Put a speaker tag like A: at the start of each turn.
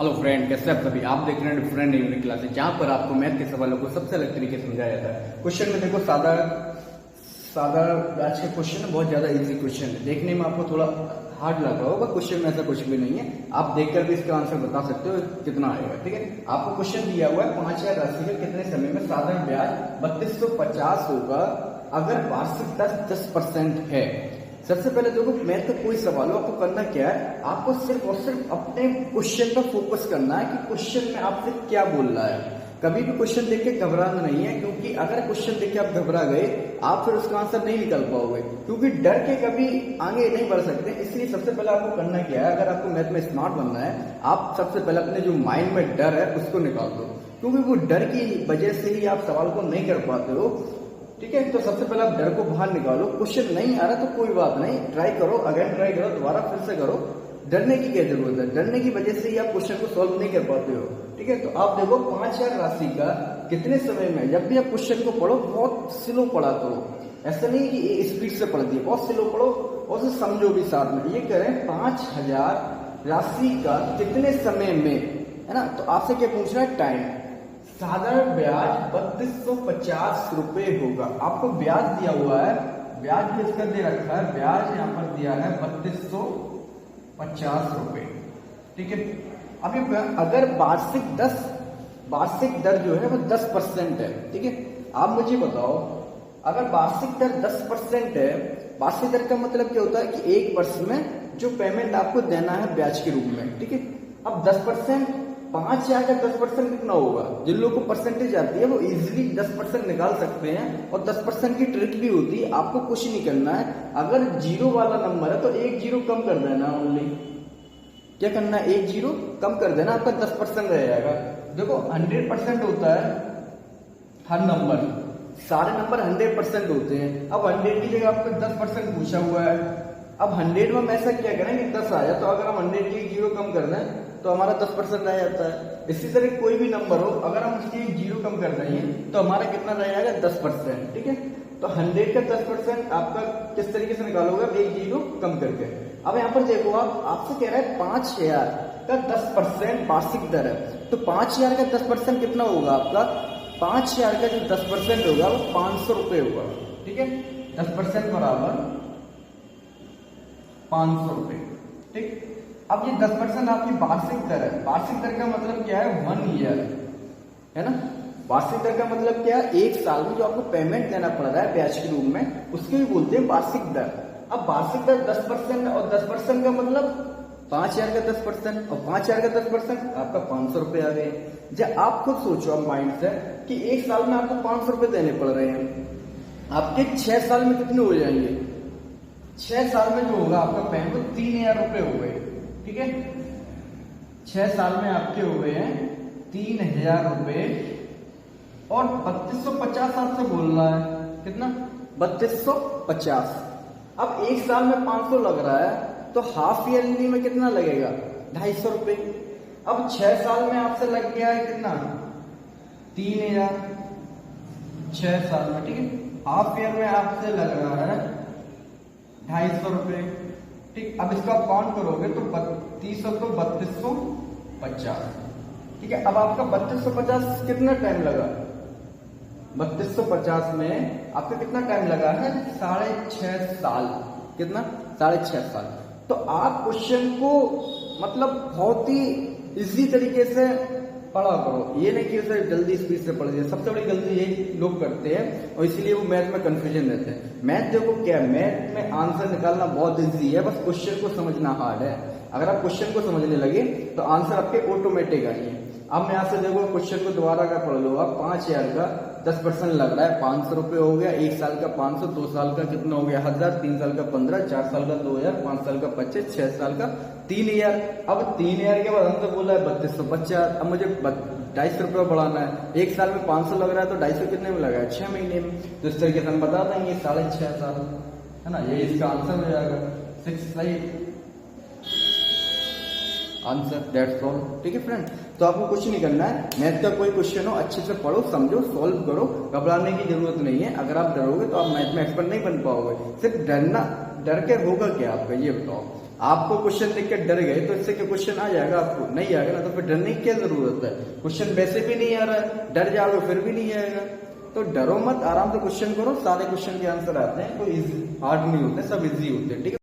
A: Hello friend, कैसे आप सभी। आप देख रहे हैं डिफरेंट यूनिक क्लासेस, जहां पर आपको मैथ के सवालों को सबसे अलग तरीके से समझाया जाता है। क्वेश्चन में देखो, सादा सादा आज के क्वेश्चन है, बहुत ज्यादा इजी क्वेश्चन है। देखने में आपको थोड़ा हार्ड लग रहा होगा, क्वेश्चन में ऐसा कुछ भी नहीं है। आप देखकर भी इसका आंसर बता सकते हो कितना आएगा। ठीक है, आपको क्वेश्चन दिया हुआ है 5000 राशि का कितने समय में साधारण ब्याज 3250 होगा अगर वार्षिक दर 10% है। सबसे पहले देखो, मैथ का कोई सवाल हो, आपको करना क्या है, आपको सिर्फ और सिर्फ अपने क्वेश्चन पर फोकस करना है कि क्वेश्चन में आपसे क्या बोल रहा है। कभी भी क्वेश्चन देख के घबराना नहीं है, क्योंकि अगर क्वेश्चन देख के आप घबरा गए, आप फिर उसका आंसर नहीं निकाल पाओगे, क्योंकि डर के कभी आगे नहीं बढ़ सकते। इसलिए सबसे पहले आपको करना क्या है, अगर आपको मैथ में स्मार्ट बनना है, आप सबसे पहले अपने जो माइंड में डर है उसको निकाल दो, क्योंकि वो डर की वजह से ही आप सवाल को नहीं कर पाते हो। ठीक है, तो सबसे पहले आप डर को बाहर निकालो। क्वेश्चन नहीं आ रहा तो कोई बात नहीं, ट्राई करो, अगेन ट्राई करो, दोबारा फिर से करो। डरने की क्या जरूरत है, डरने की वजह से ही आप क्वेश्चन को सॉल्व नहीं कर पाते हो। ठीक है, तो आप देखो 5000 राशि का कितने समय में, जब भी आप क्वेश्चन को पढ़ो बहुत स्लो पढ़ा करो। ऐसा नहीं कि स्पीड से पढ़ दिए, बहुत स्लो पढ़ो और उसे समझो भी साथ में। ये कह रहे हैं 5000 राशि का कितने समय में, है ना। तो आपसे क्या पूछना है, टाइम। साधारण ब्याज 3250 रुपए होगा। आपको ब्याज दिया हुआ है, ब्याज भी इसका दे रखा है, ब्याज यहाँ पर दिया है 3250 रुपए। ठीक है, अभी अगर वार्षिक दर जो है वो 10% है। ठीक है, आप मुझे बताओ, अगर वार्षिक दर 10% है, वार्षिक दर का मतलब क्या होता है कि एक वर्ष में जो पेमेंट आपको देना है ब्याज के रूप में। ठीक है, अब 10%, 5000 का 10% कितना होगा। जिन लोगों को परसेंटेज आती है वो इजीली 10% निकाल सकते हैं, और 10% की ट्रिक भी होती है। आपको कुछ नहीं करना है, अगर जीरो वाला नंबर है तो एक जीरो कम कर देना। ओनली क्या करना है, एक जीरो कम कर देना, आपका 10% रह जाएगा। देखो 100% होता है हर नंबर, सारे नंबर 100% होते हैं। अब 100 की जगह आपको 10% पूछा हुआ है। अब 100 में हम ऐसा क्या करें कि 10 आया, तो अगर हम 100 की जीरो कम कर दें तो हमारा 10% रह जाता है। इसी तरह कोई भी नंबर हो, अगर हम उसकी जीरो कम कर देंगे तो हमारा कितना रह जाएगा, 10%। ठीक है, तो 100 का 10% आपका किस तरीके से निकालोगे, एक जीरो कम करके। अब यहाँ पर देखो, आपसे कह रहा है 5000 का 10% वार्षिक दर है, तो 5000 का 10% कितना होगा आपका, 5000 का जो 10% होगा वो 500 रुपए होगा। ठीक है, 10% बराबर 500 रुपए। ठीक, अब ये 10% आपकी वार्षिक दर है। वार्षिक दर का मतलब क्या है, 1 ईयर, है ना। वार्षिक दर का मतलब क्या है, एक साल में जो आपको पेमेंट देना पड़ रहा है ब्याज के रूप में, उसको भी बोलते हैं वार्षिक दर। अब वार्षिक दर 10% और 10% का मतलब 5000 का 10%, और 5000 का 10% आपका 500 रुपए आ गए। जब आप खुद सोचो अब माइंड से कि एक साल में आपको 500 रुपए देने पड़ रहे हैं, आपके 6 साल में कितने हो जाएंगे, 6 साल में जो होगा आपका पेमेंट वो 3000 रुपए हो गए। ठीक है, 6 साल में आपके हो गए हैं 3000 रुपए, और 3250 आपसे बोल रहा है कितना, 3250। अब एक साल में 500 लग रहा है, तो हाफ ईयरली में कितना लगेगा, 250 रुपए। अब 6 साल में आपसे लग गया है कितना, 3000, 6 साल में। ठीक है, हाफ ईयर में आपसे लग रहा है 250 रुपए। ठीक, अब इसका काउंट करोगे तो 3200 तो 3250। ठीक है, अब आपका 3250 कितना टाइम लगा, 3250 में आपका कितना टाइम लगा है, 6.5 साल। कितना, 6.5 साल। तो आप क्वेश्चन को मतलब बहुत ही इजी तरीके से पढ़ा करो, ये नहीं कि उसे जल्दी स्पीड से पढ़ दिया। सबसे बड़ी गलती यही लोग करते हैं, और इसलिए वो मैथ में कंफ्यूजन रहते हैं। मैथ देखो क्या है, मैथ में आंसर निकालना बहुत इजी है, बस क्वेश्चन को समझना हार्ड है। अगर आप क्वेश्चन को समझने लगे तो आंसर आपके ऑटोमेटिक आएंगे। अब मैं यहाँ से देखो क्वेश्चन को दोबारा का पढ़ लो आप, 5000 का 10% लग रहा है 500 रुपए हो गया, एक साल का 500, 2 साल का कितना हो गया 1000, 3 साल का 15, 4 साल का 2000, 5 साल का 25, 6 साल का 3000। अब 3000 के बाद हमसे बोला है 3250। अब मुझे 250 रुपये बढ़ाना है, एक साल में 500 लग रहा है तो 250 कितने में लगा है, 6 महीने में। तो इस तरीके से हम बता देंगे 6.5 साल, है ना। ये इसका आंसर हो जाएगा 6 सही आंसर, दैट्स ऑल। ठीक है फ्रेंड, तो आपको कुछ नहीं करना है, मैथ का कोई क्वेश्चन हो अच्छे से पढ़ो, समझो, सॉल्व करो, घबराने की जरूरत नहीं है। अगर आप डरोगे तो आप मैथ में एक्सपर्ट नहीं बन पाओगे। सिर्फ डर के होगा क्या आपका, ये बताओ। आपको क्वेश्चन देख के डर गए तो इससे क्या क्वेश्चन आ जाएगा? आपको नहीं आएगा ना, तो फिर डरने की क्या जरूरत है? क्वेश्चन वैसे भी नहीं आ रहा है, डर जाओगे फिर भी नहीं आएगा। तो डरो मत, आराम से क्वेश्चन करो, सारे क्वेश्चन के आंसर आते हैं, कोई हार्ड नहीं होते, सब इजी होते हैं। ठीक है।